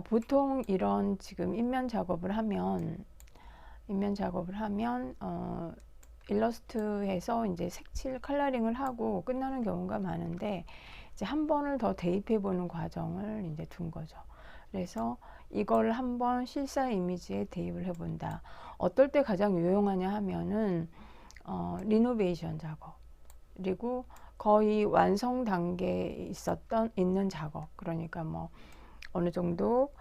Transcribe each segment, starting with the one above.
보통 이런 지금 인면 작업을 하면 일러스트에서 이제 색칠 컬러링을 하고 끝나는 경우가 많은데, 이제 한 번을 더 대입해 보는 과정을 이제 둔 거죠. 그래서 이걸 한번 실사 이미지에 대입을 해 본다. 어떨 때 가장 유용하냐 하면은 리노베이션 작업, 그리고 거의 완성 단계에 있는 작업, 그러니까 뭐 어느 정도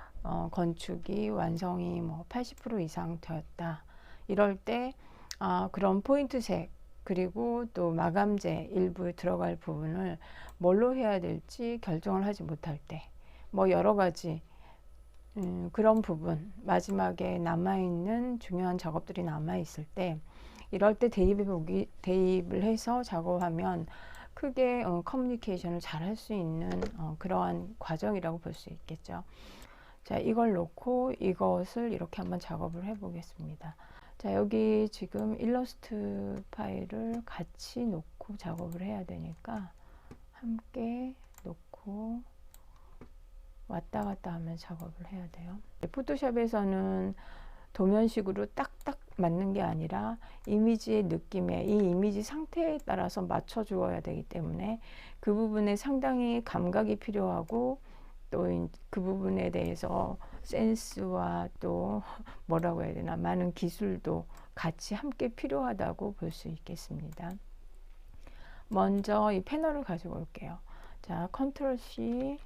건축이 완성이 뭐 80% 이상 되었다. 이럴 때 그런 포인트색, 그리고 또 마감재 일부에 들어갈 부분을 뭘로 해야 될지 결정을 하지 못할 때, 뭐 여러 가지 그런 부분, 마지막에 남아있는 중요한 작업들이 남아있을 때, 이럴 때 대입을 해서 작업하면 크게 커뮤니케이션을 잘 할 수 있는 그러한 과정이라고 볼 수 있겠죠. 자, 이걸 놓고 이것을 이렇게 한번 작업을 해 보겠습니다. 자, 여기 지금 일러스트 파일을 같이 놓고 작업을 해야 되니까 함께 놓고 왔다 갔다 하면 작업을 해야 돼요. 포토샵에서는 도면식으로 딱딱 맞는 게 아니라 이미지의 느낌에, 이 이미지 상태에 따라서 맞춰 주어야 되기 때문에 그 부분에 상당히 감각이 필요하고, 또 그 부분에 대해서 센스와 또 뭐라고 해야 되나, 많은 기술도 같이 함께 필요하다고 볼 수 있겠습니다. 먼저 이 패널을 가지고 올게요. 자, 컨트롤 C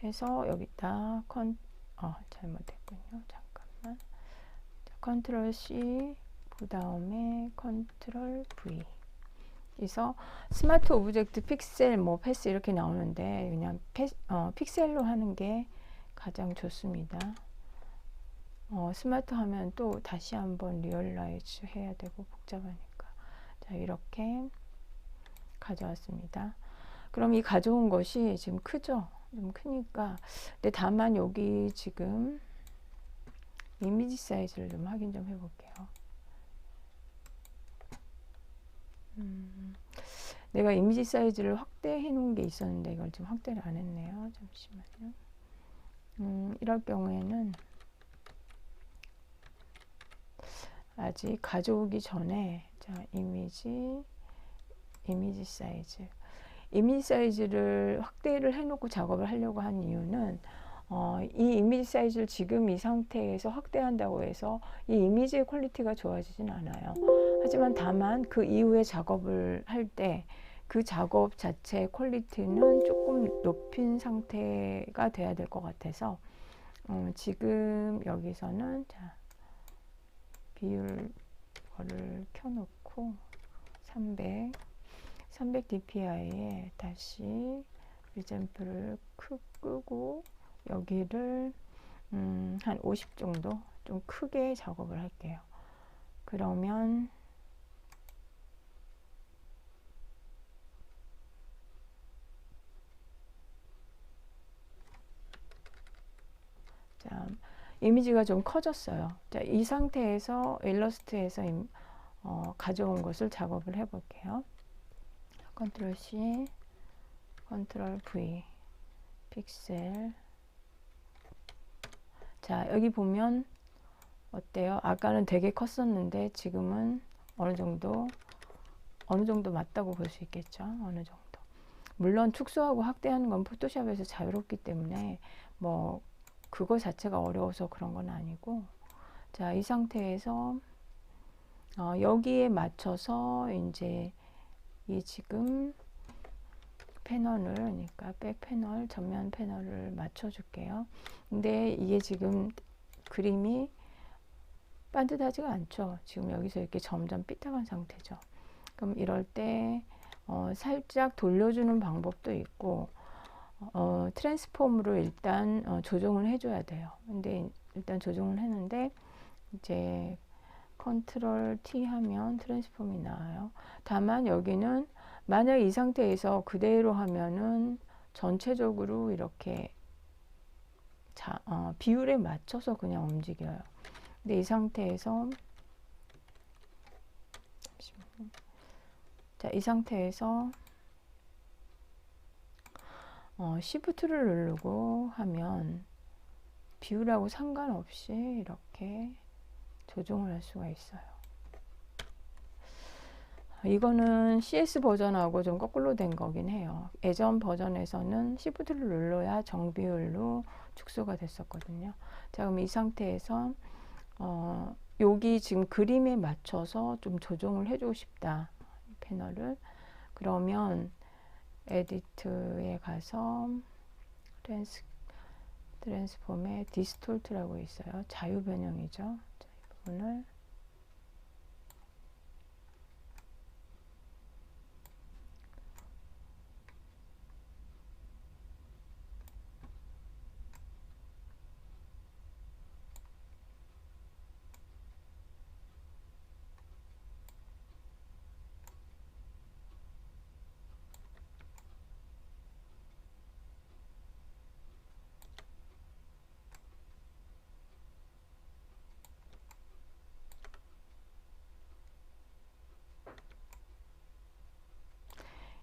해서 여기다 잘못했군요. 잠깐만. 컨트롤 C, 그 다음에 컨트롤 V. 그래서 스마트 오브젝트 픽셀 뭐 패스 이렇게 나오는데, 그냥 픽셀로 하는 게 가장 좋습니다. 스마트 하면 또 다시 한번 리얼라이즈 해야 되고 복잡하니까. 자, 이렇게 가져왔습니다. 그럼 이 가져온 것이 지금 크죠? 좀 크니까. 근데 다만 여기 지금 이미지 사이즈를 좀 확인 좀 해볼게요. 내가 이미지 사이즈를 확대해 놓은 게 있었는데 이걸 지금 확대를 안 했네요. 잠시만요. 이럴 경우에는 아직 가져오기 전에, 자, 이미지 사이즈를 확대를 해놓고 작업을 하려고 한 이유는, 이 이미지 사이즈를 지금 이 상태에서 확대한다고 해서 이 이미지의 퀄리티가 좋아지진 않아요. 하지만 다만 그 이후에 작업을 할 때 그 작업 자체의 퀄리티는 조금 높인 상태가 돼야 될 것 같아서, 지금 여기서는 자, 비율 거를 켜놓고 300 dpi에 다시 리젠프를 끄고 여기를 한 50 정도 좀 크게 작업을 할게요. 그러면 자, 이미지가 좀 커졌어요. 자, 이 상태에서 일러스트에서 가져온 것을 작업을 해볼게요. 컨트롤 C, 컨트롤 V, 픽셀. 자, 여기 보면 어때요? 아까는 되게 컸었는데 지금은 어느 정도 맞다고 볼 수 있겠죠. 어느 정도. 물론 축소하고 확대하는 건 포토샵에서 자유롭기 때문에 뭐 그거 자체가 어려워서 그런 건 아니고, 자, 이 상태에서 여기에 맞춰서 이제 이 지금 패널을, 그러니까 백 패널, 전면 패널을 맞춰 줄게요. 근데 이게 지금 그림이 반듯하지가 않죠. 지금 여기서 이렇게 점점 삐딱한 상태죠. 그럼 이럴 때 살짝 돌려주는 방법도 있고, 트랜스폼으로 일단 조정을 해줘야 돼요. 근데 일단 조정을 했는데 이제 컨트롤 T 하면 트랜스폼이 나와요. 다만 여기는 만약 이 상태에서 그대로 하면은 전체적으로 이렇게 비율에 맞춰서 그냥 움직여요. 근데 이 상태에서 잠시만요. 자, 이 상태에서 Shift를 누르고 하면 비율하고 상관없이 이렇게 조정을 할 수가 있어요. 이거는 CS 버전하고 좀 거꾸로 된 거긴 해요. 예전 버전에서는 Shift를 눌러야 정비율로 축소가 됐었거든요. 자, 그럼 이 상태에서 여기 지금 그림에 맞춰서 좀 조정을 해주고 싶다. 패널을. 그러면 에디트에 가서 트랜스폼에 디스톨트라고 있어요. 자유 변형이죠. 자, 이 부분을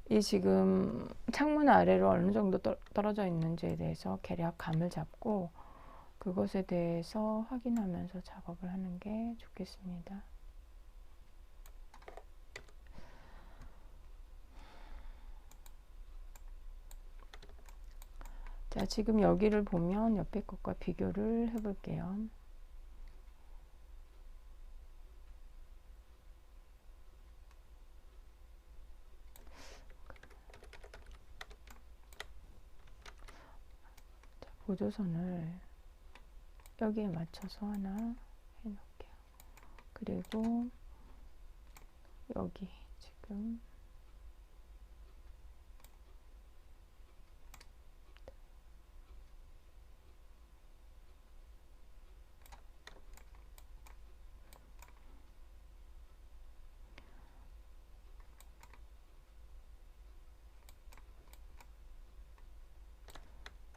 이 지금 창문 아래로 어느 정도 떨어져 있는지에 대해서 계략 감을 잡고 그것에 대해서 확인하면서 작업을 하는 게 좋겠습니다. 자, 지금 여기를 보면 옆에 것과 비교를 해볼게요. 자, 보조선을 여기에 맞춰서 하나 해놓을게요. 그리고 여기 지금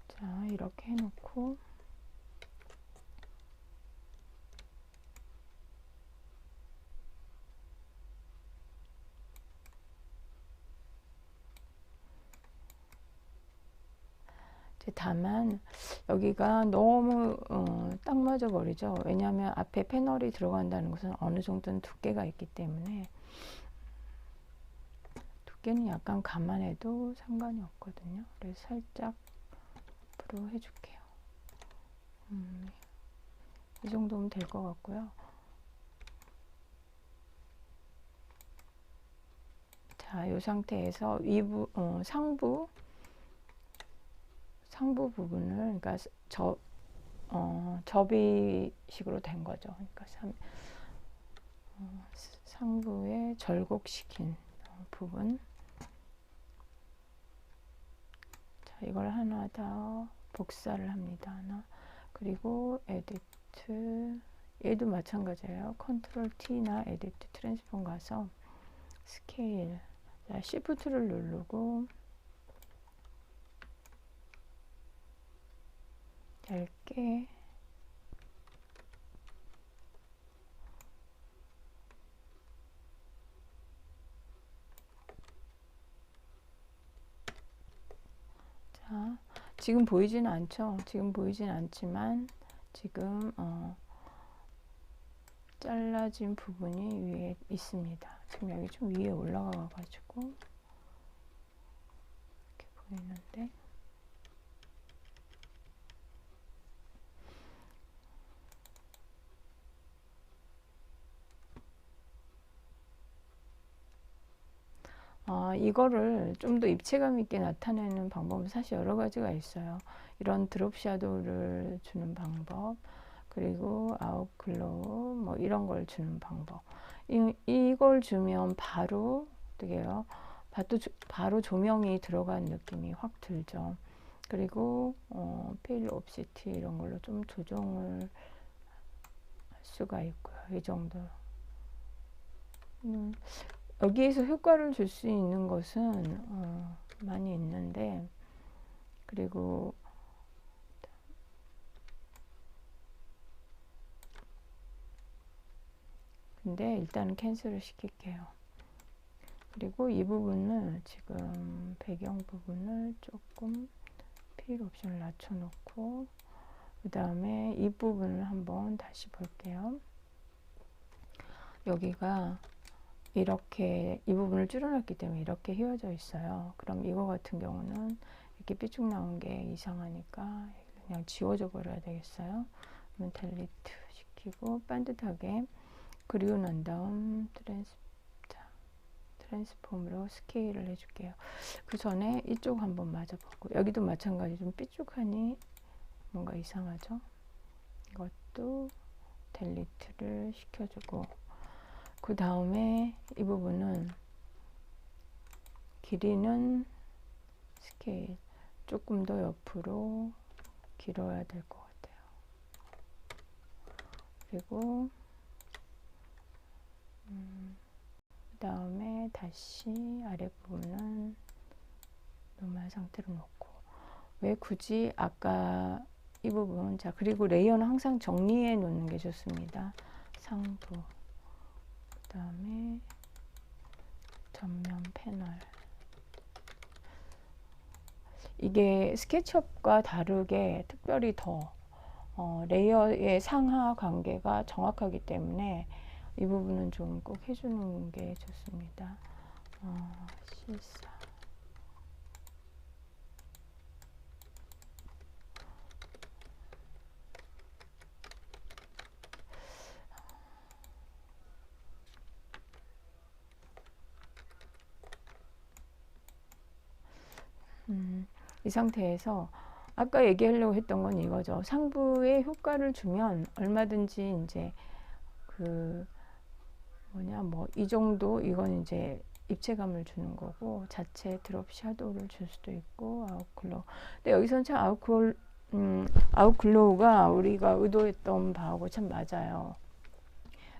자, 이렇게 해놓고 다만 여기가 너무 딱 맞아 버리죠. 왜냐하면 앞에 패널이 들어간다는 것은 어느 정도는 두께가 있기 때문에 두께는 약간 감안해도 상관이 없거든요. 그래서 살짝 앞으로 해줄게요. 이 정도면 될 것 같고요. 자, 이 상태에서 상부 부분을, 그러니까 접이식으로 된 거죠. 그러니까 상부에 절곡시킨 부분. 자, 이걸 하나 더 복사를 합니다. 하나. 그리고 에디트, 얘도 마찬가지예요. 컨트롤 T나 에디트 트랜스폼 가서 스케일, 자, 시프트를 누르고 얇게 자, 지금 보이지는 않죠? 지금 보이진 않지만 지금 잘라진 부분이 위에 있습니다. 지금 여기 좀 위에 올라가 가지고 이렇게 보이는데 이거를 좀 더 입체감 있게 나타내는 방법은 사실 여러 가지가 있어요. 이런 드롭 샤도우를 주는 방법, 그리고 아웃글로우 뭐 이런 걸 주는 방법. 이걸 주면 바로 어떻게 해요? 바로 조명이 들어간 느낌이 확 들죠. 그리고 페일 옵시티 이런 걸로 좀 조정을 할 수가 있고요. 이 정도. 여기에서 효과를 줄 수 있는 것은 많이 있는데, 그리고 근데 일단은 캔슬을 시킬게요. 그리고 이 부분을 지금 배경 부분을 조금 필 옵션을 낮춰놓고 그 다음에 이 부분을 한번 다시 볼게요. 여기가 이렇게 이 부분을 줄여놨기 때문에 이렇게 휘어져 있어요. 그럼 이거 같은 경우는 이렇게 삐쭉 나온 게 이상하니까 그냥 지워져 버려야 되겠어요. 그러면 델리트 시키고 반듯하게 그리고 난 다음 트랜스폼으로 스케일을 해줄게요. 그 전에 이쪽 한번 맞아보고, 여기도 마찬가지 좀 삐쭉하니 뭔가 이상하죠? 이것도 델리트를 시켜주고, 그 다음에 이 부분은 길이는 스케일 조금 더 옆으로 길어야 될 것 같아요. 그리고 그 다음에 다시 아랫부분은 노멀 상태로 놓고, 왜 굳이 아까 이 부분, 자 그리고 레이어는 항상 정리해 놓는 게 좋습니다. 상부, 그 다음에 전면 패널. 이게 스케치업과 다르게 특별히 더 레이어의 상하 관계가 정확하기 때문에 이 부분은 좀 꼭 해주는 게 좋습니다. 실사. 이 상태에서 아까 얘기하려고 했던 건 이거죠. 상부에 효과를 주면 얼마든지 이제 그 뭐냐 뭐 이 정도, 이건 이제 입체감을 주는 거고, 자체 드롭 샤도우를 줄 수도 있고, 아웃글로우. 근데 여기서는 참 아웃글로우가 우리가 의도했던 바하고 참 맞아요.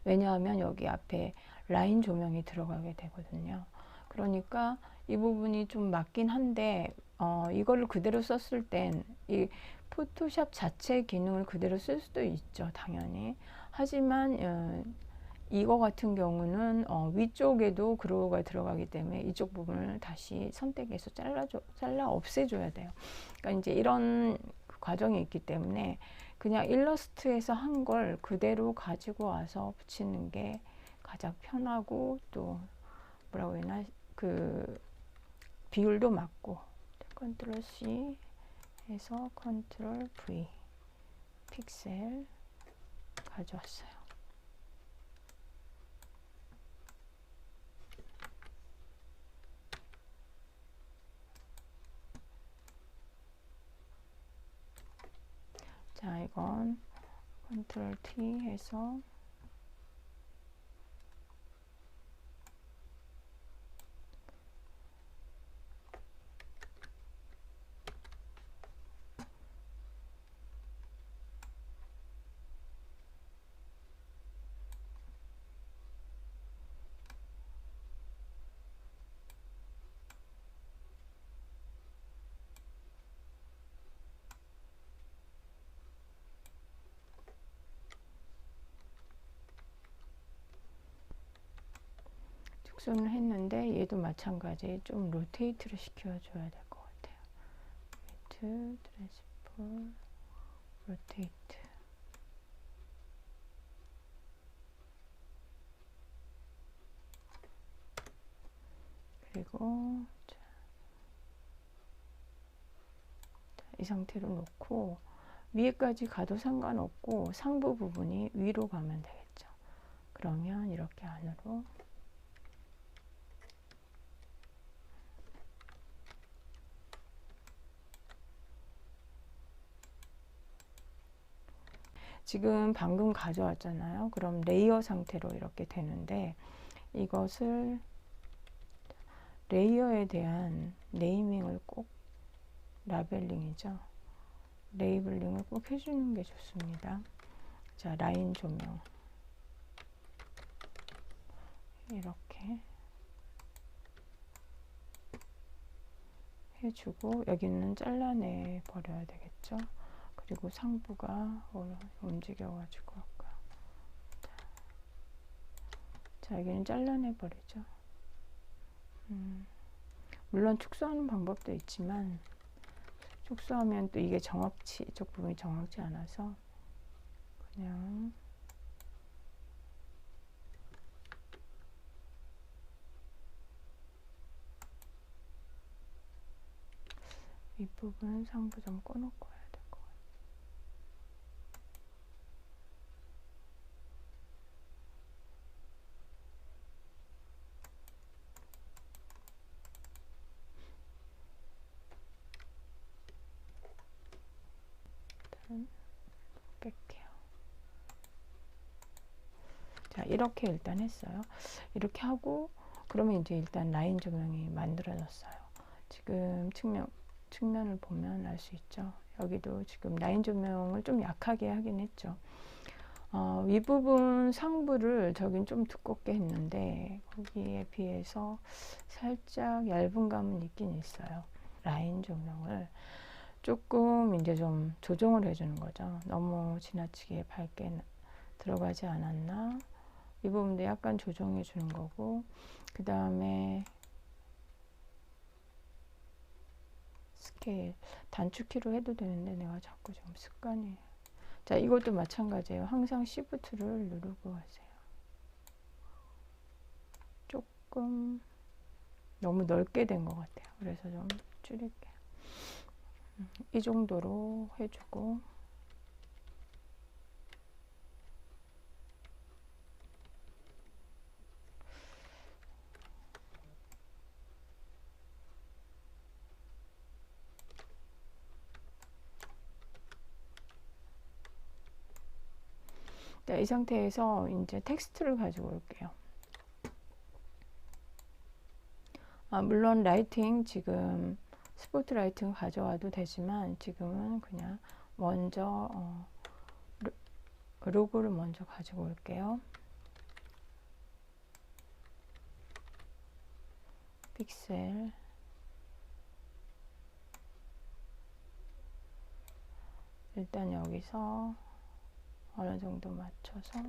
왜냐하면 여기 앞에 라인 조명이 들어가게 되거든요. 그러니까 이 부분이 좀 맞긴 한데 이거를 그대로 썼을 땐 이 포토샵 자체 기능을 그대로 쓸 수도 있죠, 당연히. 하지만 이거 같은 경우는 위쪽에도 그로우가 들어가기 때문에 이쪽 부분을 다시 선택해서 잘라 없애줘야 돼요. 그러니까 이제 이런 과정이 있기 때문에 그냥 일러스트에서 한 걸 그대로 가지고 와서 붙이는 게 가장 편하고, 또 뭐라고 해야 하나, 그 비율도 맞고. 컨트롤 C 해서 컨트롤 V 픽셀 가져왔어요. 자, 이건 컨트롤 T 해서 축소를 했는데, 얘도 마찬가지 좀 로테이트를 시켜줘야 될 것 같아요. 트랜스포 로테이트. 그리고 이 상태로 놓고, 위에까지 가도 상관없고 상부 부분이 위로 가면 되겠죠. 그러면 이렇게 안으로 지금 방금 가져왔잖아요. 그럼 레이어 상태로 이렇게 되는데, 이것을 레이어에 대한 네이밍을 꼭, 라벨링이죠. 레이블링을 꼭 해주는 게 좋습니다. 자, 라인 조명 이렇게 해주고, 여기는 잘라내 버려야 되겠죠. 그리고 상부가 움직여가지고 아까, 자 여기는 잘라내 버리죠. 물론 축소하는 방법도 있지만 축소하면 또 이게 정확치, 이쪽 부분이 정확치 않아서 그냥 윗부분은 상부 좀 꺼놓고 해야 될 것 같아요. 일단 뺄게요. 자, 이렇게 일단 했어요. 이렇게 하고 그러면 이제 일단 라인 조명이 만들어졌어요. 지금 측면을 보면 알 수 있죠. 여기도 지금 라인 조명을 좀 약하게 하긴 했죠. 윗부분 상부를 저긴 좀 두껍게 했는데 거기에 비해서 살짝 얇은 감은 있긴 있어요. 라인 조명을 조금 이제 좀 조정을 해주는 거죠. 너무 지나치게 밝게 들어가지 않았나, 이 부분도 약간 조정해 주는 거고, 그 다음에 스케일 단축키로 해도 되는데 내가 자꾸 좀 습관이. 자, 이것도 마찬가지예요. 항상 Shift를 누르고 하세요. 조금 너무 넓게 된 것 같아요. 그래서 좀 줄일게요. 이 정도로 해주고, 이 상태에서 이제 텍스트를 가지고 올게요. 물론 라이팅 지금 스포트 라이팅 가져와도 되지만 지금은 그냥 먼저 로고를 먼저 가지고 올게요. 픽셀 일단 여기서 어느 정도 맞춰서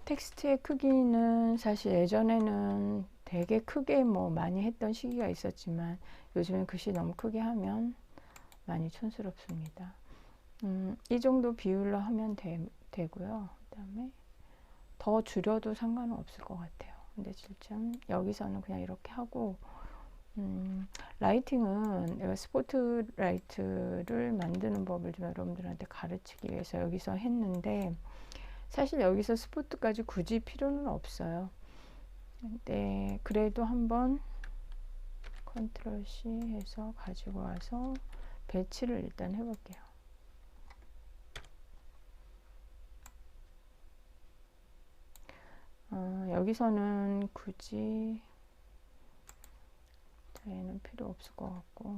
텍스트의 크기는 사실 예전에는 되게 크게 뭐 많이 했던 시기가 있었지만 요즘엔 글씨 너무 크게 하면 많이 촌스럽습니다. 이 정도 비율로 하면 되고요. 그 다음에 더 줄여도 상관은 없을 것 같아요. 근데 지금 여기서는 그냥 이렇게 하고, 라이팅은 내가 스포트라이트를 만드는 법을 좀 여러분들한테 가르치기 위해서 여기서 했는데 사실 여기서 스포트까지 굳이 필요는 없어요. 근데 그래도 한번 컨트롤 C 해서 가지고 와서 배치를 일단 해볼게요. 여기서는 굳이 얘는 필요 없을 것 같고,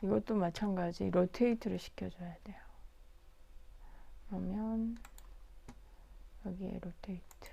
이것도 마찬가지 로테이트를 시켜줘야 돼요. 그러면 여기에 로테이트,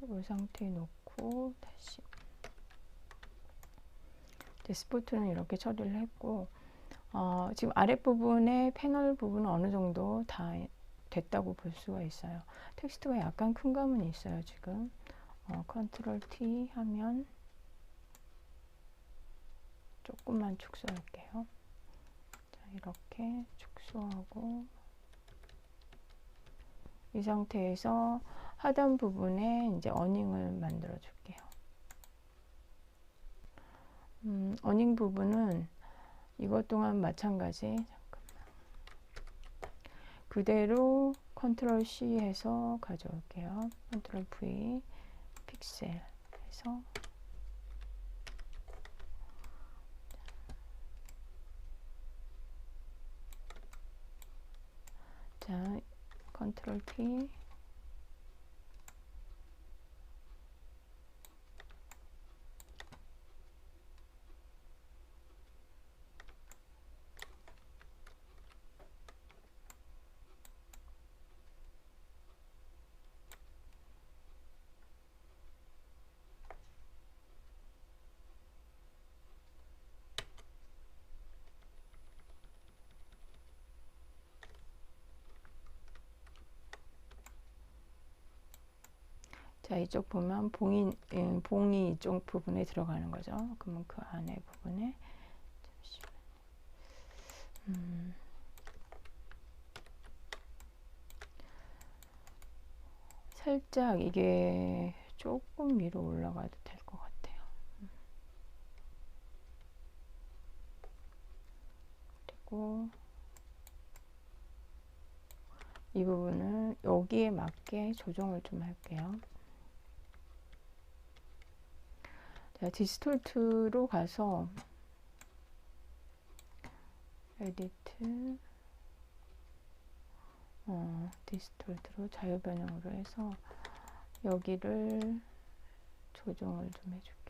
이 상태에 놓고 다시 데스포트는 이렇게 처리를 했고, 지금 아랫부분에 패널 부분은 어느 정도 다 됐다고 볼 수가 있어요. 텍스트가 약간 큰 감은 있어요. 지금 컨트롤 T 하면 조금만 축소할게요. 자, 이렇게 축소하고 이 상태에서 하단 부분에 이제 어닝을 만들어 줄게요. 어닝 부분은 이것 또한 마찬가지. 잠깐만. 그대로 컨트롤 C 해서 가져올게요. 컨트롤 V 픽셀 해서 자, 컨트롤 T 자, 이쪽 보면 봉이 이쪽 부분에 들어가는 거죠. 그러면 그 안에 부분에 살짝 이게 조금 위로 올라가도 될 것 같아요. 그리고 이 부분을 여기에 맞게 조정을 좀 할게요. 자, 디스톨트로 가서 에디트 디스톨트로 자유변형으로 해서 여기를 조정을 좀 해줄게요.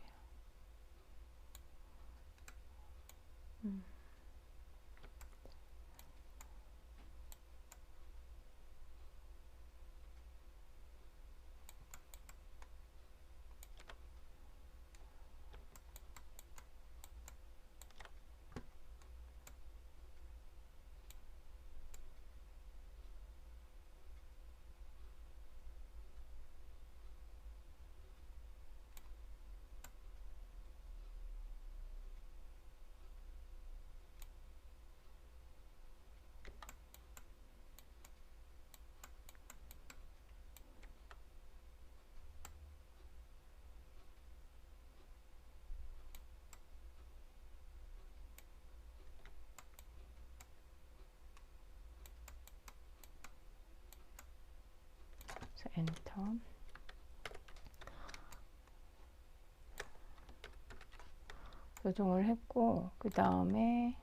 그래서 엔터. 조정을 했고, 그 다음에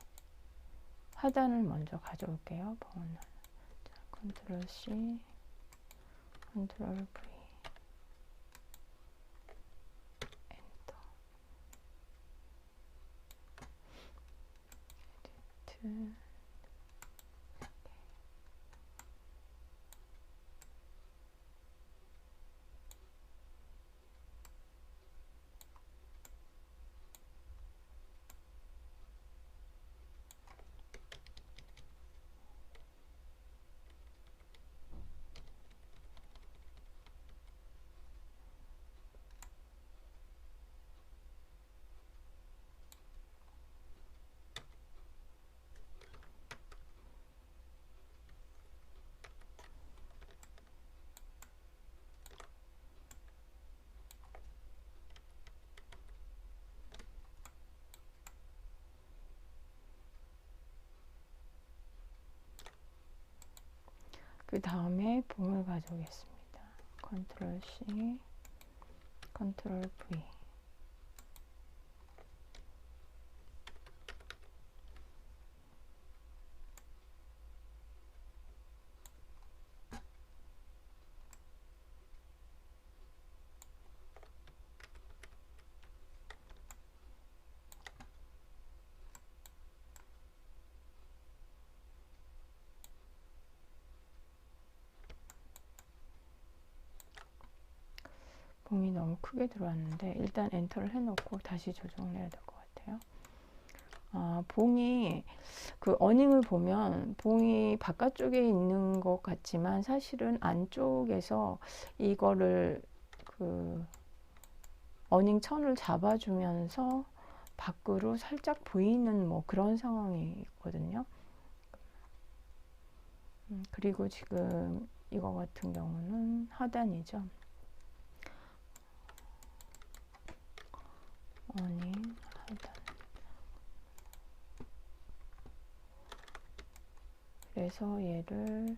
하단을 먼저 가져올게요. 번호는. 자, 컨트롤 C, 컨트롤 V, 엔터. 에디트. 그 다음에 봉을 가져오겠습니다. 컨트롤 C, 컨트롤 V. 봉이 너무 크게 들어왔는데 일단 엔터를 해놓고 다시 조정을 해야 될 것 같아요. 봉이 그 어닝을 보면 봉이 바깥쪽에 있는 것 같지만 사실은 안쪽에서 이거를 그 어닝 천을 잡아주면서 밖으로 살짝 보이는 뭐 그런 상황이거든요. 그리고 지금 이거 같은 경우는 하단이죠. 어닝 하단. 그래서 얘를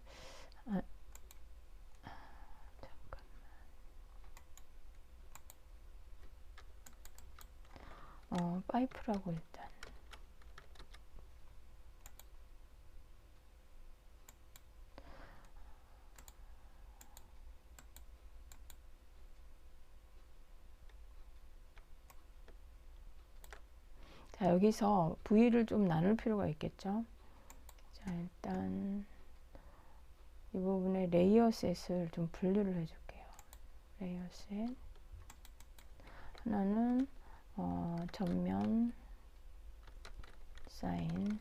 잠깐만. 파이프라고 일단. 자, 여기서 부위를 좀 나눌 필요가 있겠죠. 자, 일단 이 부분에 레이어 셋을 좀 분류를 해줄게요. 레이어 셋. 하나는 전면 사인.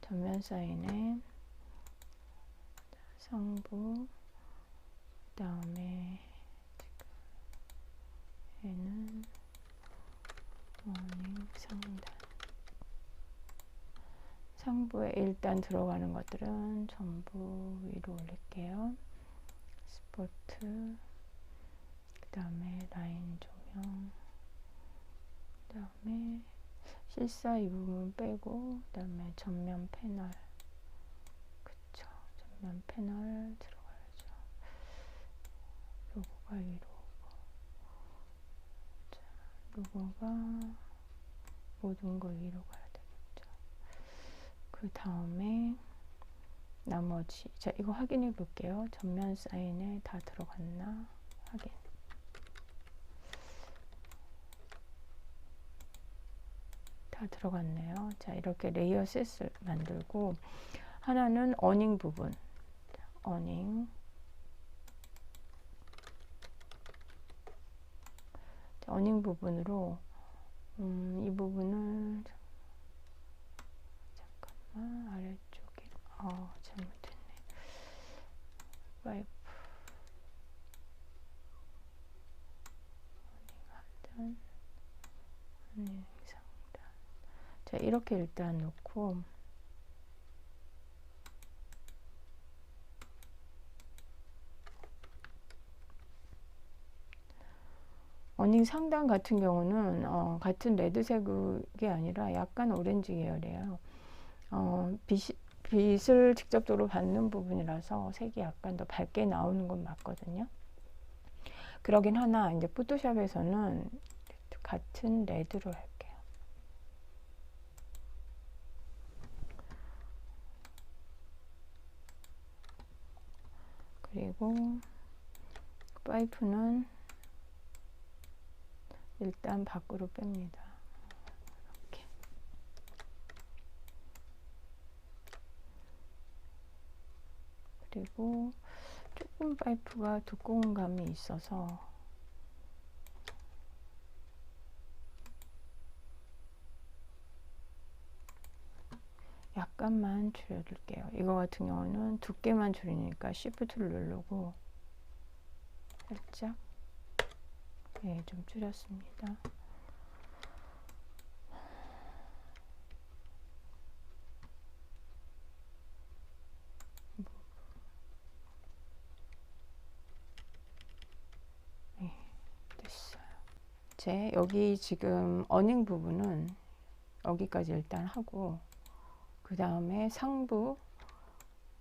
전면 사인에 상부. 그 다음에 얘는 어닝 상단. 상부에 일단 들어가는 것들은 전부 위로 올릴게요. 스포트, 그 다음에 라인 조명, 그 다음에 실사 이 부분 빼고, 그 다음에 전면 패널. 그쵸, 전면 패널 들어가야죠. 로고가 위로 오고. 자, 로고가 모든 거 위로 가야 되겠죠. 그 다음에 나머지, 자, 이거 확인해 볼게요. 전면 사인에 다 들어갔나 확인. 다 들어갔네요. 자, 이렇게 레이어 셋을 만들고, 하나는 어닝 부분. 어닝. 자, 어닝 부분으로 이 부분을 잠깐만 아래쪽에 잘못했네. 파이프 어닝 하단 어닝 상단. 자, 이렇게 일단 놓고 어닝 상단 같은 경우는 같은 레드색이 아니라 약간 오렌지 계열이에요. 빛을 직접적으로 받는 부분이라서 색이 약간 더 밝게 나오는 건 맞거든요. 그러긴 하나 이제 포토샵에서는 같은 레드로 할게요. 그리고 파이프는 일단 밖으로 뺍니다. 이렇게. 그리고 조금 파이프가 두꺼운 감이 있어서 약간만 줄여줄게요. 이거 같은 경우는 두께만 줄이니까 Shift를 누르고 살짝 좀 줄였습니다. 됐어요. 여기 지금 어닝 부분은 여기까지 일단 하고, 그 다음에 상부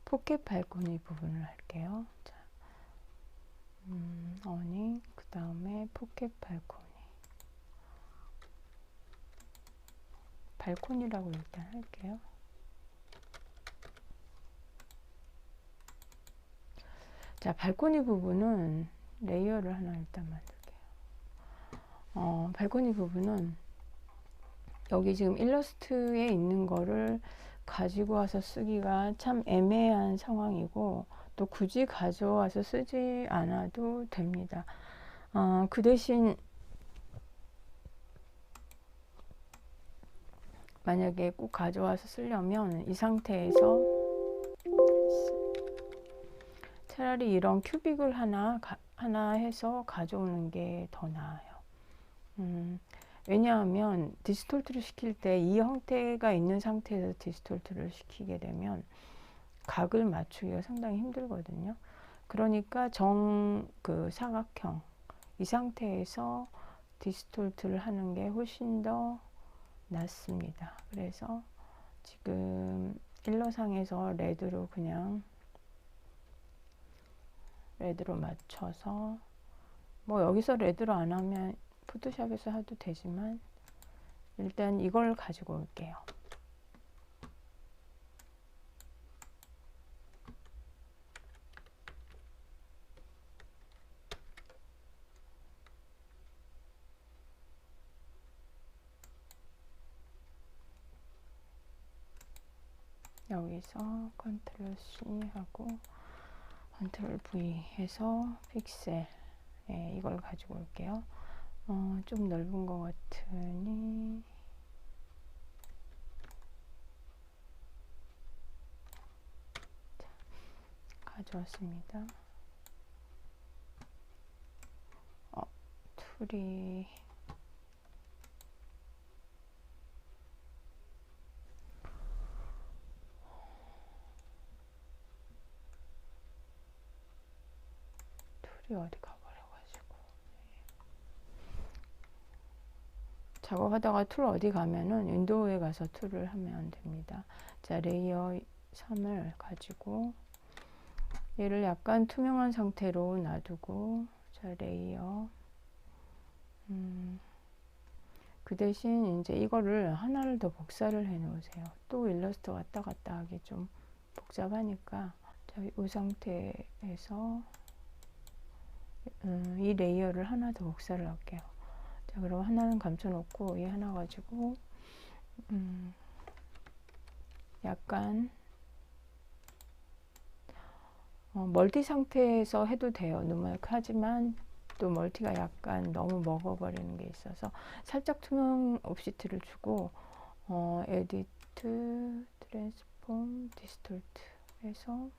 포켓 발코니 부분을 할게요. 자, 어닝, 그 다음에 포켓 발코니. 발코니라고 일단 할게요. 자, 발코니 부분은 레이어를 하나 일단 만들게요. 발코니 부분은 여기 지금 일러스트에 있는 거를 가지고 와서 쓰기가 참 애매한 상황이고, 또 굳이 가져와서 쓰지 않아도 됩니다. 그 대신 만약에 꼭 가져와서 쓰려면 이 상태에서 차라리 이런 큐빅을 하나 해서 가져오는 게 더 나아요. 왜냐하면 디스톨트를 시킬 때 이 형태가 있는 상태에서 디스톨트를 시키게 되면 각을 맞추기가 상당히 힘들거든요. 그러니까 그 사각형 이 상태에서 디스톨트를 하는 게 훨씬 더 낫습니다. 그래서 지금 일러상에서 레드로 그냥 레드로 맞춰서 뭐 여기서 레드로 안 하면 포토샵에서 해도 되지만 일단 이걸 가지고 올게요. 여기서 컨트롤 C 하고 컨트롤 V 해서 픽셀 이걸 가지고 올게요. 좀 넓은 것 같으니 가져왔습니다. 툴이 어디 가버려가지고 작업하다가 툴 어디 가면은 윈도우에 가서 툴을 하면 됩니다. 자, 레이어 3을 가지고 얘를 약간 투명한 상태로 놔두고 자, 레이어 그 대신 이제 이거를 하나를 더 복사를 해 놓으세요. 또 일러스트 왔다 갔다 하기 좀 복잡하니까 자, 이 상태에서 이 레이어를 하나 더 복사를 할게요. 자, 그럼 하나는 감춰놓고 이 하나 가지고 약간 멀티 상태에서 해도 돼요. 누마이크 하지만 또 멀티가 약간 너무 먹어버리는 게 있어서 살짝 투명 옵시트를 주고 에디트 트랜스폼 디스톨트 해서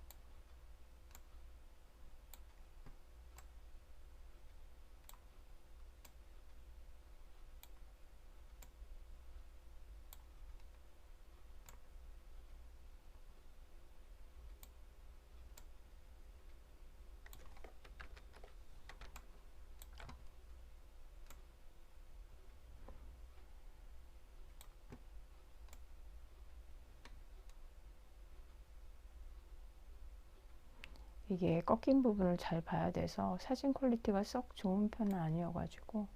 이게 꺾인 부분을 잘 봐야 돼서 사진 퀄리티가 썩 좋은 편은 아니어가지고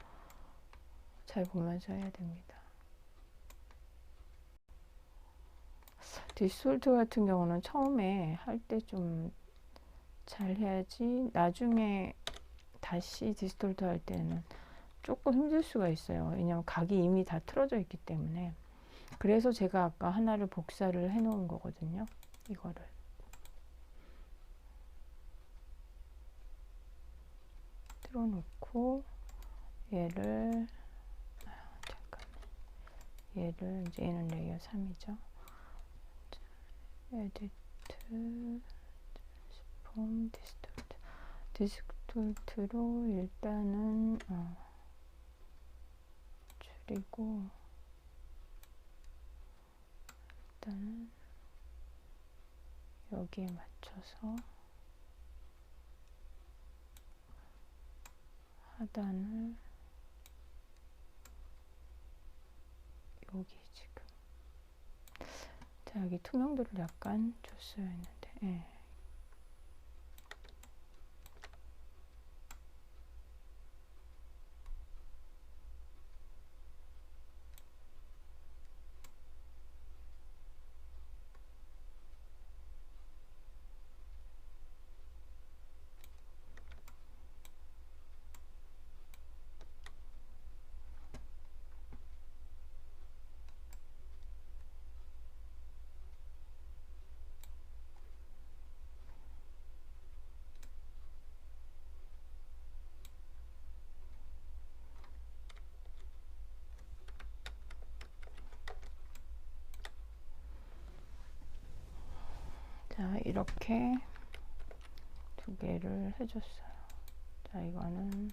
잘 보면서 해야 됩니다. 디스톨트 같은 경우는 처음에 할 때 좀 잘 해야지 나중에 다시 디스톨트 할 때는 조금 힘들 수가 있어요. 왜냐면 각이 이미 다 틀어져 있기 때문에. 그래서 제가 아까 하나를 복사를 해 놓은 거거든요. 이거를 틀어놓고 얘를 얘를 이제 얘는 레이어 3이죠. 에디트 트랜스폼 디스톨트로 일단은 줄이고 일단은 여기에 맞춰서 하단을 여기 지금 자, 여기 투명도를 약간 줬어야 했는데 자, 이렇게 두 개를 해줬어요. 자, 이거는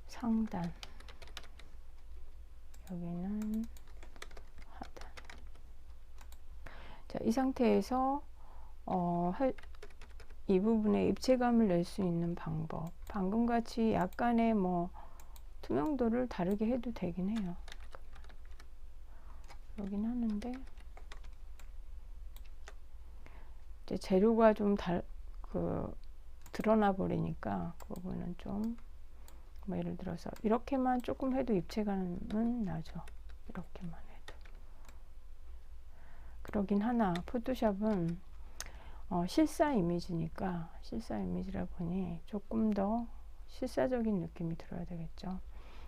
상단, 여기는 하단. 자, 이 상태에서 이 부분에 입체감을 낼 수 있는 방법, 방금 같이 약간의 뭐 투명도를 다르게 해도 되긴 해요. 그러긴 하는데 이제 재료가 좀 드러나 버리니까 그 부분은 좀 뭐 예를 들어서 이렇게만 조금 해도 입체감은 나죠. 이렇게만 해도. 그러긴 하나 포토샵은 실사 이미지니까, 실사 이미지라 보니 조금 더 실사적인 느낌이 들어야 되겠죠.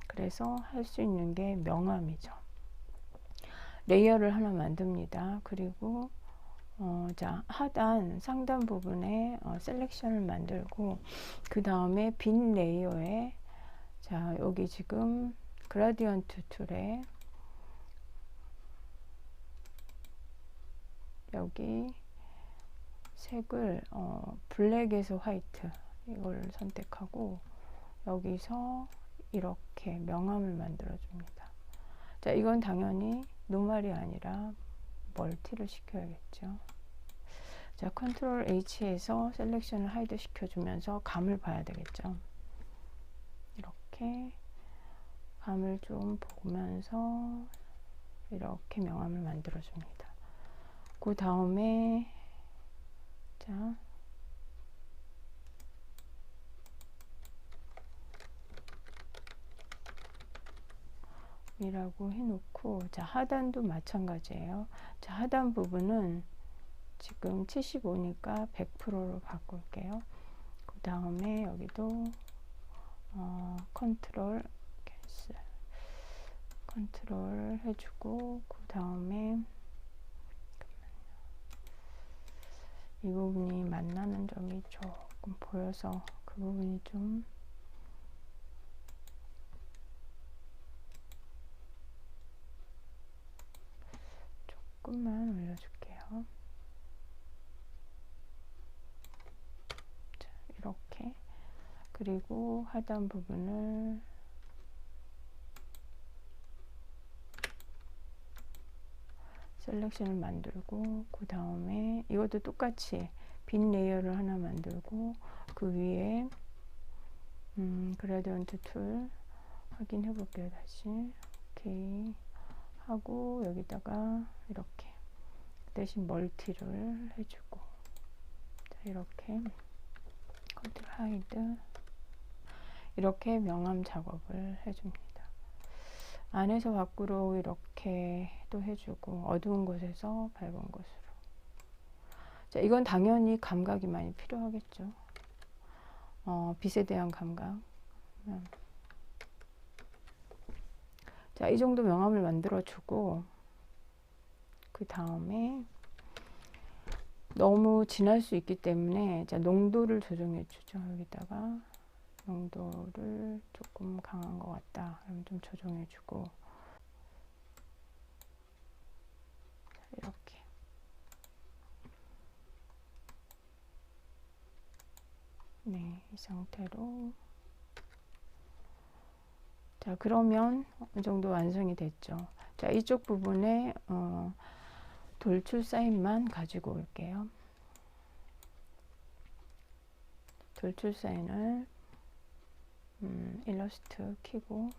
그래서 할 수 있는 게 명암이죠. 레이어를 하나 만듭니다. 그리고 자, 하단 상단 부분에 셀렉션을 만들고, 그 다음에 빈 레이어에, 자, 여기 지금 그라디언트 툴에 여기 색을 블랙에서 화이트, 이걸 선택하고 여기서 이렇게 명암을 만들어 줍니다. 자, 이건 당연히 노멀이 아니라 멀티를 시켜야겠죠. 자, 컨트롤 H에서 셀렉션을 하이드 시켜주면서 감을 봐야 되겠죠. 이렇게 감을 좀 보면서 이렇게 명암을 만들어 줍니다. 그 다음에 자, 이라고 해놓고, 자, 하단도 마찬가지예요. 자, 하단 부분은 지금 75니까 100%로 바꿀게요. 그 다음에 여기도 컨트롤 캔슬, 컨트롤 해주고, 그 다음에 이 부분이 만나는 점이 조금 보여서 그 부분이 좀 조금만 올려줄게요. 자, 이렇게. 그리고 하단 부분을 셀렉션을 만들고, 그 다음에 이것도 똑같이 빈 레이어를 하나 만들고, 그 위에 그라디언트 툴 확인해 볼게요. 다시 오케이 하고, 여기다가 이렇게 대신 멀티를 해주고, 자, 이렇게 컨트롤 하이드, 이렇게 명암 작업을 해줍니다. 안에서 밖으로 이렇게 또 해주고, 어두운 곳에서 밝은 곳으로. 자, 이건 당연히 감각이 많이 필요하겠죠. 빛에 대한 감각. 자, 이 정도 명암을 만들어 주고, 그 다음에 너무 진할 수 있기 때문에, 자, 농도를 조정해 주죠. 여기다가 농도를 조금 강한 것 같다, 그럼 좀 조정해 주고, 이렇게. 네, 이 상태로. 자, 그러면 어느 정도 완성이 됐죠. 자, 이쪽 부분에 돌출 사인만 가지고 올게요. 돌출 사인을 일러스트 키고,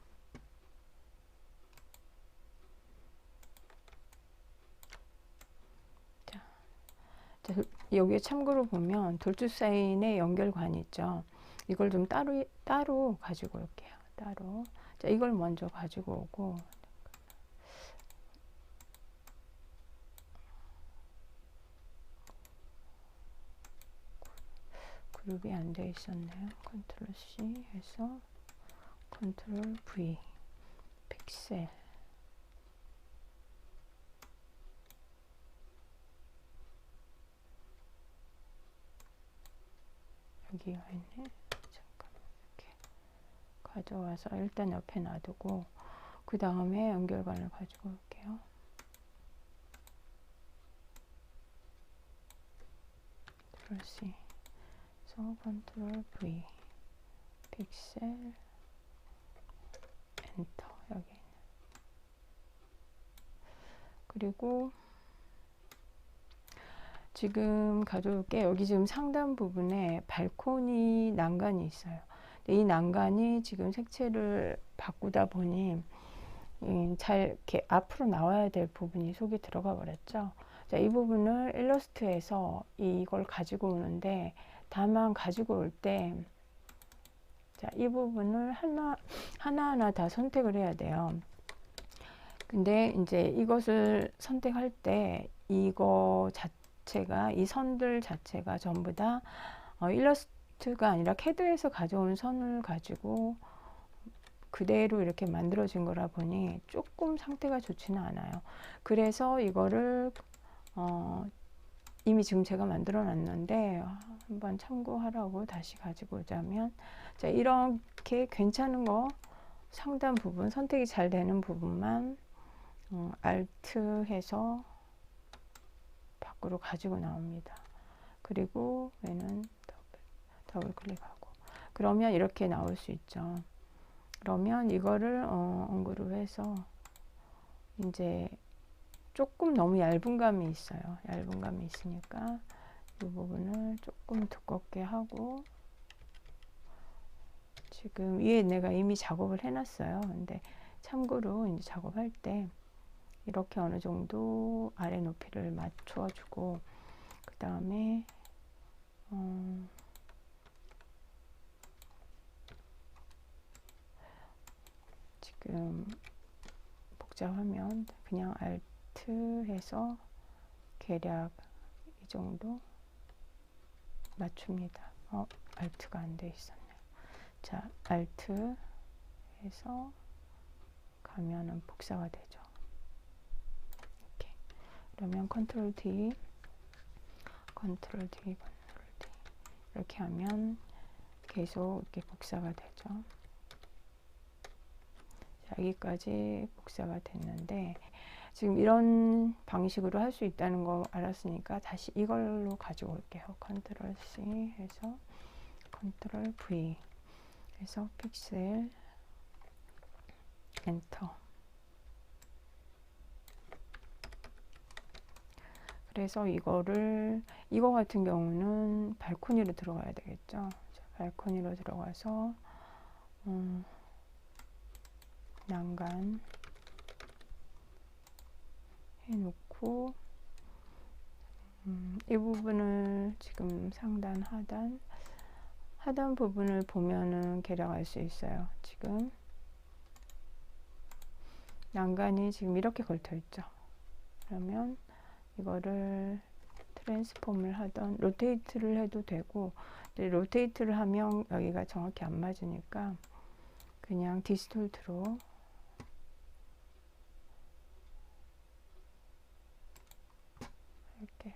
자, 여기에 참고로 보면 돌출 사인의 연결관이 있죠. 이걸 좀 따로 가지고 올게요. 따로. 자, 이걸 먼저 가지고 오고, 그룹이 안 돼 있었네요. 컨트롤 C 해서 컨트롤 V, 픽셀. 여기가 있네. 잠깐만, 이렇게 가져와서 일단 옆에 놔두고, 그 다음에 연결관을 가지고 올게요. 컨트롤 C, 그래서 컨트롤 V, 픽셀, 엔터 여기. 그리고 지금 가져올게. 여기 지금 상단 부분에 발코니 난간이 있어요. 이 난간이 지금 색채를 바꾸다 보니 잘 이렇게 앞으로 나와야 될 부분이 속에 들어가 버렸죠. 자, 이 부분을 일러스트에서 이걸 가지고 오는데, 다만 가지고 올 때, 자, 이 부분을 하나하나 다 선택을 해야 돼요. 근데 이제 이것을 선택할 때 이거 자체가, 이 선들 자체가 전부 다 일러스트가 아니라 캐드에서 가져온 선을 가지고 그대로 이렇게 만들어진 거라 보니 조금 상태가 좋지는 않아요. 그래서 이거를 이미 지금 제가 만들어 놨는데 한번 참고하라고 다시 가지고 오자면, 자, 이렇게 괜찮은 거 상단 부분 선택이 잘 되는 부분만 Alt 해서 밖으로 가지고 나옵니다. 그리고 얘는 더블 클릭하고, 그러면 이렇게 나올 수 있죠. 그러면 이거를 언그룹해서 이제 조금 너무 얇은 감이 있어요. 얇은 감이 있으니까 이 부분을 조금 두껍게 하고, 지금 위에 내가 이미 작업을 해놨어요. 근데 참고로 이제 작업할 때 이렇게 어느 정도 아래 높이를 맞춰주고, 그 다음에 지금 복잡하면 그냥 Alt 해서 대략 이 정도 맞춥니다. Alt가 안 돼 있었네요. 자, Alt 해서 가면은 복사가 되죠. 이렇게. 그러면 컨트롤 D, 컨트롤 D, 컨트롤 D 이렇게 하면 계속 이렇게 복사가 되죠. 자, 여기까지 복사가 됐는데, 지금 이런 방식으로 할 수 있다는 거 알았으니까 다시 이걸로 가지고 올게요. 컨트롤 C 해서 컨트롤 V 해서 픽셀, 엔터. 그래서 이거 같은 경우는 발코니로 들어가야 되겠죠. 자, 발코니로 들어가서 난간 해놓고, 이 부분을 지금 상단 하단 부분을 보면은 계량 알 수 있어요. 지금 난간이 지금 이렇게 걸쳐 있죠. 그러면 이거를 트랜스폼을 하던 로테이트를 해도 되고, 근데 로테이트를 하면 여기가 정확히 안 맞으니까 그냥 디스톨트로 할게요.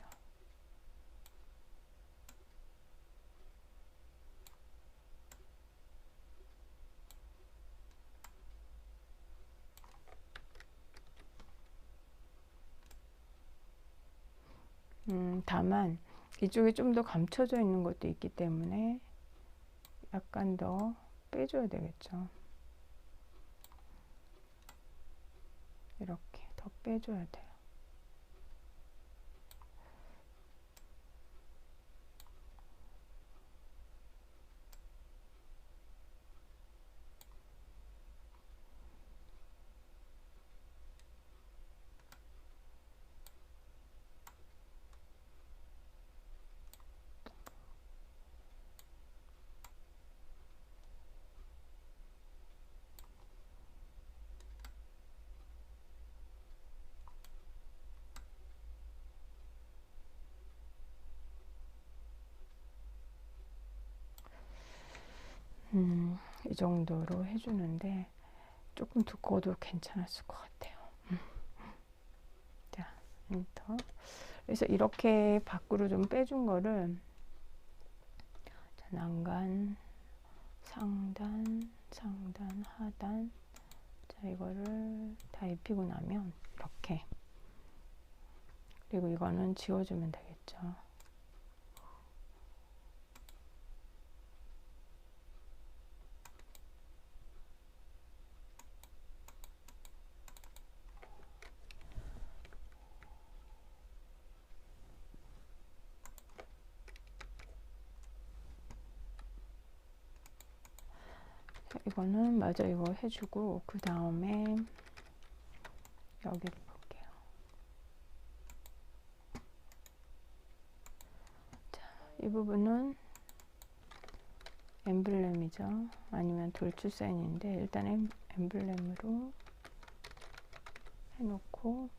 다만 이쪽에 좀 더 감춰져 있는 것도 있기 때문에 약간 더 빼줘야 되겠죠. 이렇게 더 빼줘야 돼요. 이 정도로 해주는데 조금 두꺼워도 괜찮았을 것 같아요. 자, 엔터. 그래서 이렇게 밖으로 좀 빼준 거를, 자, 난간, 상단, 하단, 자, 이거를 다 입히고 나면 이렇게, 그리고 이거는 지워주면 되겠죠. 이거는 마저 이거 해주고 그 다음에 여기를 볼게요. 자, 이 부분은 엠블렘이죠. 아니면 돌출사인인데 일단 엠블렘으로 해놓고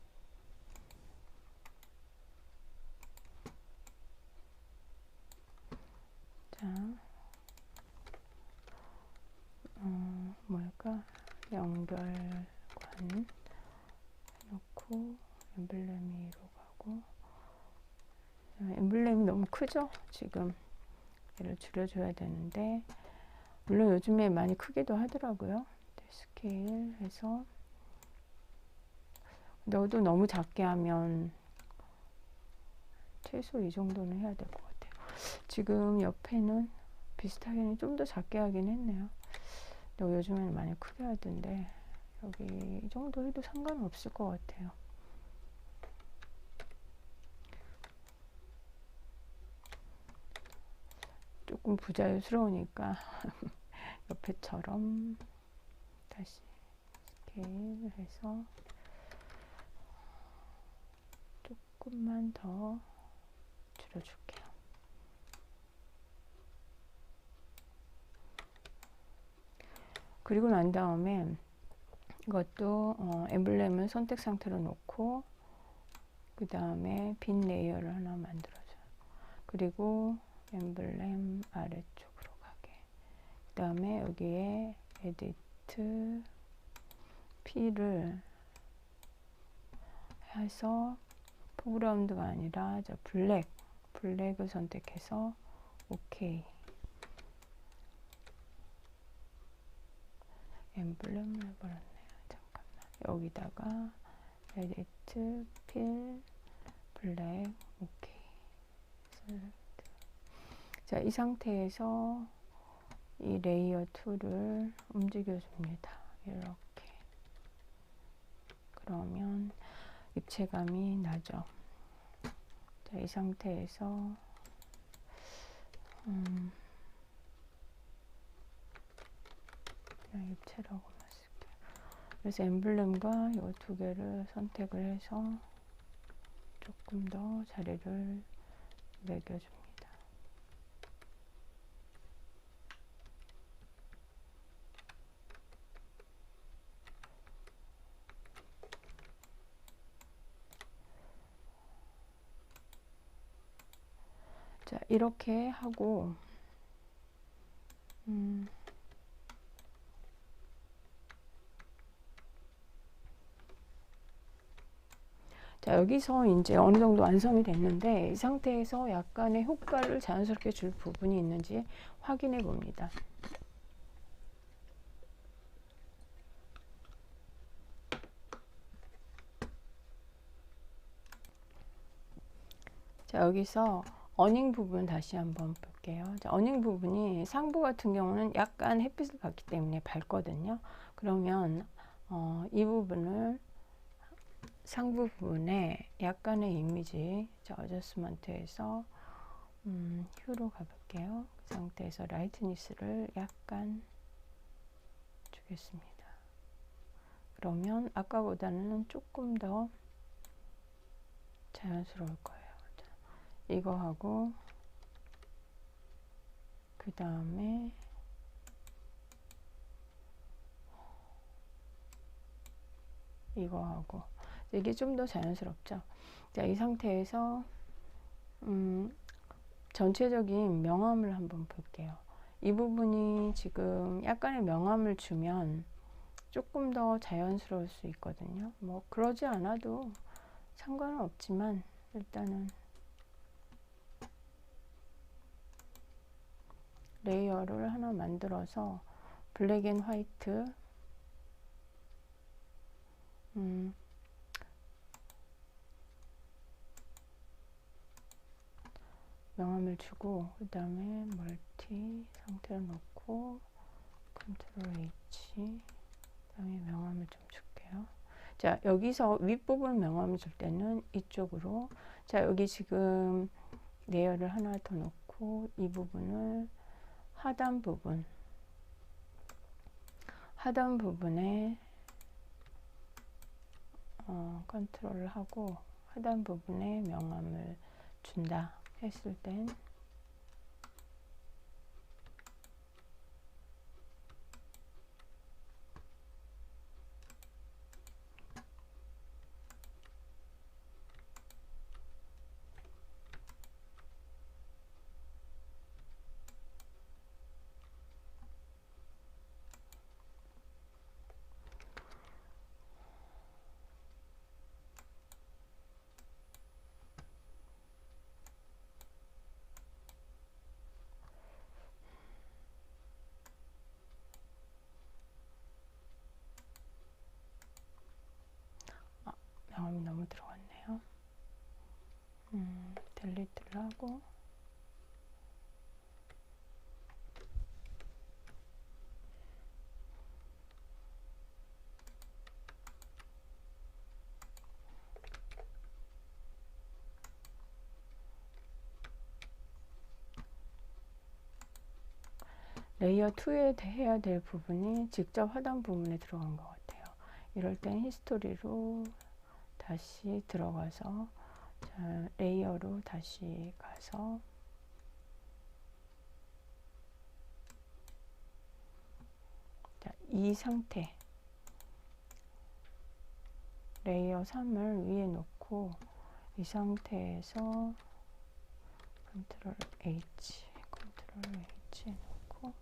자, 뭘까? 연결관 해놓고 엠블렘이 위로 가고 엠블렘이 너무 크죠? 지금 얘를 줄여줘야 되는데 물론 요즘에 많이 크기도 하더라고요. 스케일 해서 너도 너무 작게 하면 최소 이 정도는 해야 될 것 같아요. 지금 옆에는 비슷하게는 좀 더 작게 하긴 했네요. 요즘에는 많이 크게 하던데 여기 이 정도 해도 상관없을 것 같아요. 조금 부자유스러우니까 옆에처럼 다시 스케일 해서 조금만 더 줄여줄게요. 그리고 난 다음에 이것도 엠블렘을 선택 상태로 놓고 그 다음에 빈 레이어를 하나 만들어줘요. 그리고 엠블렘 아래쪽으로 가게. 그 다음에 여기에 에디트 P를 해서 포그라운드가 아니라 저 블랙을 선택해서 OK. 엠블렘을 해버렸네요. 잠깐만. 여기다가 에디트 필 블랙 OK. 자, 이 상태에서 이 레이어 2를 움직여줍니다. 이렇게. 그러면 입체감이 나죠. 자, 이 상태에서 그냥 입체라고만 쓸게요. 그래서 엠블렘과 이 두 개를 선택을 해서 조금 더 자리를 매겨줍니다. 자, 이렇게 하고 자, 여기서 이제 어느 정도 완성이 됐는데 이 상태에서 약간의 효과를 자연스럽게 줄 부분이 있는지 확인해 봅니다. 자, 여기서 어닝 부분 다시 한번 볼게요. 자, 어닝 부분이 상부 같은 경우는 약간 햇빛을 받기 때문에 밝거든요. 그러면 이 부분을 상부 부분에 약간의 이미지 어저스먼트에서 휴로 가볼게요. 그 상태에서 라이트니스를 약간 주겠습니다. 그러면 아까보다는 조금 더 자연스러울 거예요. 자, 이거 하고 그 다음에 이거 하고 이게 좀 더 자연스럽죠. 자, 이 상태에서 전체적인 명암을 한번 볼게요. 이 부분이 지금 약간의 명암을 주면 조금 더 자연스러울 수 있거든요. 뭐 그러지 않아도 상관은 없지만 일단은 레이어를 하나 만들어서 블랙 앤 화이트 명암을 주고 그 다음에 멀티 상태를 놓고 컨트롤 H 그 다음에 명암을 좀 줄게요. 자, 여기서 윗부분 명암을 줄 때는 이쪽으로 자, 여기 지금 레이어를 하나 더 놓고 이 부분을 하단 부분 하단 부분에 컨트롤을 하고 하단 부분에 명암을 준다 했을 땐 명암이 너무 들어갔네요. 델리트를 하고 레이어 2에 해야 될 부분이 직접 하단 부분에 들어간 것 같아요. 이럴 땐 히스토리로 다시 들어가서 자, 레이어로 다시 가서 자, 이 상태 레이어 3을 위에 놓고 이 상태에서 컨트롤 H 놓고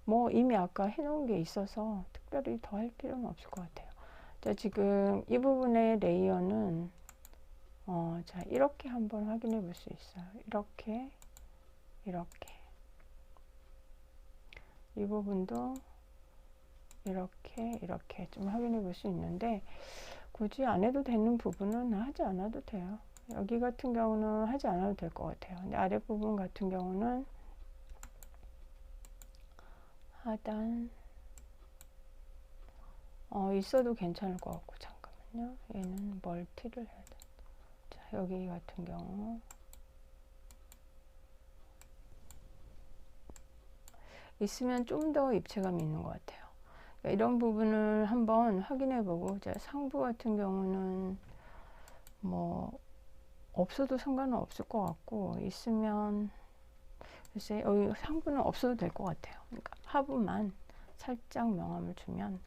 뭐 이미 아까 해놓은 게 있어서 특별히 더 할 필요는 없을 것 같아요. 자, 지금 이 부분의 레이어는 자, 이렇게 한번 확인해 볼 수 있어요. 이렇게 이 부분도 이렇게 좀 확인해 볼 수 있는데 굳이 안 해도 되는 부분은 하지 않아도 돼요. 여기 같은 경우는 하지 않아도 될 것 같아요. 근데 아랫부분 같은 경우는 하단 있어도 괜찮을 것 같고 잠깐만요. 얘는 멀티를 해야 돼. 자, 여기 같은 경우 있으면 좀 더 입체감이 있는 것 같아요. 그러니까 이런 부분을 한번 확인해 보고 상부 같은 경우는 뭐 없어도 상관은 없을 것 같고 있으면 글쎄 여기 상부는 없어도 될 것 같아요. 그러니까 하부만 살짝 명암을 주면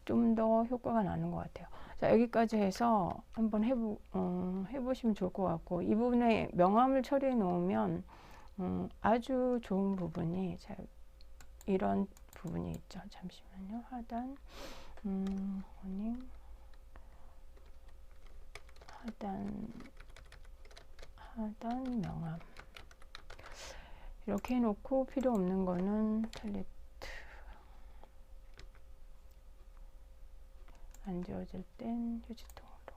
좀 더 효과가 나는 것 같아요. 자, 여기까지 해서 한번 해보시면 좋을 것 같고 이 부분에 명암을 처리해 놓으면 아주 좋은 부분이 자, 이런 부분이 있죠. 잠시만요. 하단 하단 명암 이렇게 해놓고 필요 없는 거는 텔리트 안 지워질 땐 휴지통으로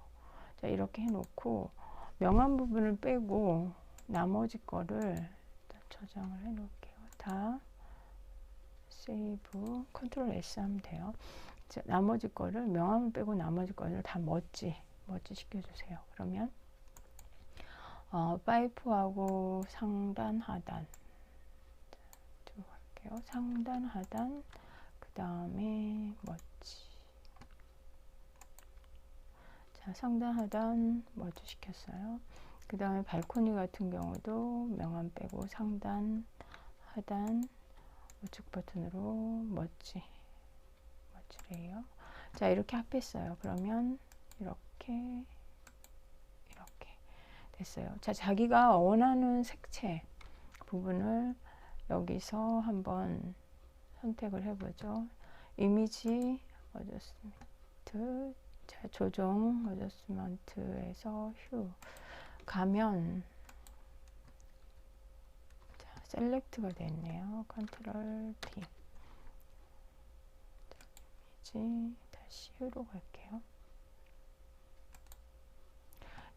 자, 이렇게 해놓고 명암 부분을 빼고 나머지 거를 일단 저장을 해 놓을게요. 다 세이브 컨트롤 S 하면 돼요. 자, 나머지 거를 명암을 빼고 나머지 거를 다 멋지 시켜주세요. 그러면 파이프하고 상단 하단 들어갈게요. 상단 하단 그 다음에 멋지 자, 상단 하단 멋지 시켰어요. 그 다음에 발코니 같은 경우도 명암 빼고 상단 하단 우측 버튼으로 멋지 레이어 자, 이렇게 합했어요. 그러면 이렇게 됐어요. 자, 자기가 원하는 색채 부분을 여기서 한번 선택을 해보죠. 이미지 어저스먼트 자, 조정 어저스먼트에서 휴 가면 자, 셀렉트가 됐네요. 컨트롤 D 이미지 다시 휴로 갈게요.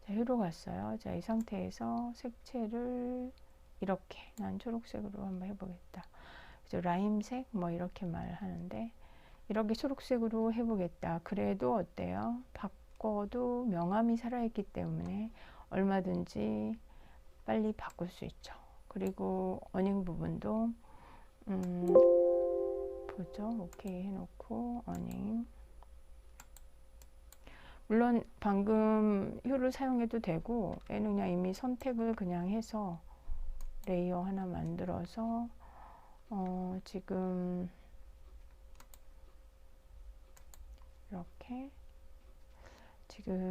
자, 휴로 갔어요. 자, 이 상태에서 색채를 이렇게 난 초록색으로 한번 해보겠다. 그래서 라임색 뭐 이렇게 말하는데 이렇게 초록색으로 해보겠다. 그래도 어때요? 바꿔도 명암이 살아있기 때문에 얼마든지 빨리 바꿀 수 있죠. 그리고 어닝 부분도 보죠. 오케이 해놓고 어닝. 물론 방금 효를 사용해도 되고 얘는 그냥 이미 선택을 그냥 해서 레이어 하나 만들어서 지금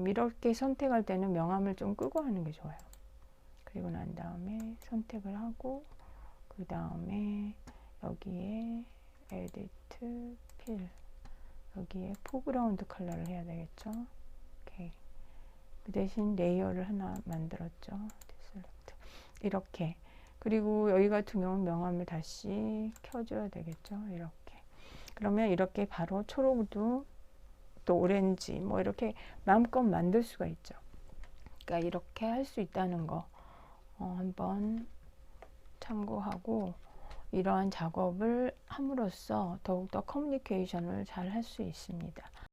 이렇게 선택할 때는 명암을 좀 끄고 하는 게 좋아요. 그리고 난 다음에 선택을 하고 그 다음에 여기에 에디트 필 여기에 포그라운드 컬러를 해야 되겠죠. 오케이. 그 대신 레이어를 하나 만들었죠. 디셀렉트. 이렇게. 그리고 여기 같은 경우는 명암을 다시 켜줘야 되겠죠. 이렇게. 그러면 이렇게 바로 초록우드 또 오렌지 뭐 이렇게 마음껏 만들 수가 있죠. 그러니까 이렇게 할 수 있다는 거 한번 참고하고 이러한 작업을 함으로써 더욱더 커뮤니케이션을 잘 할 수 있습니다.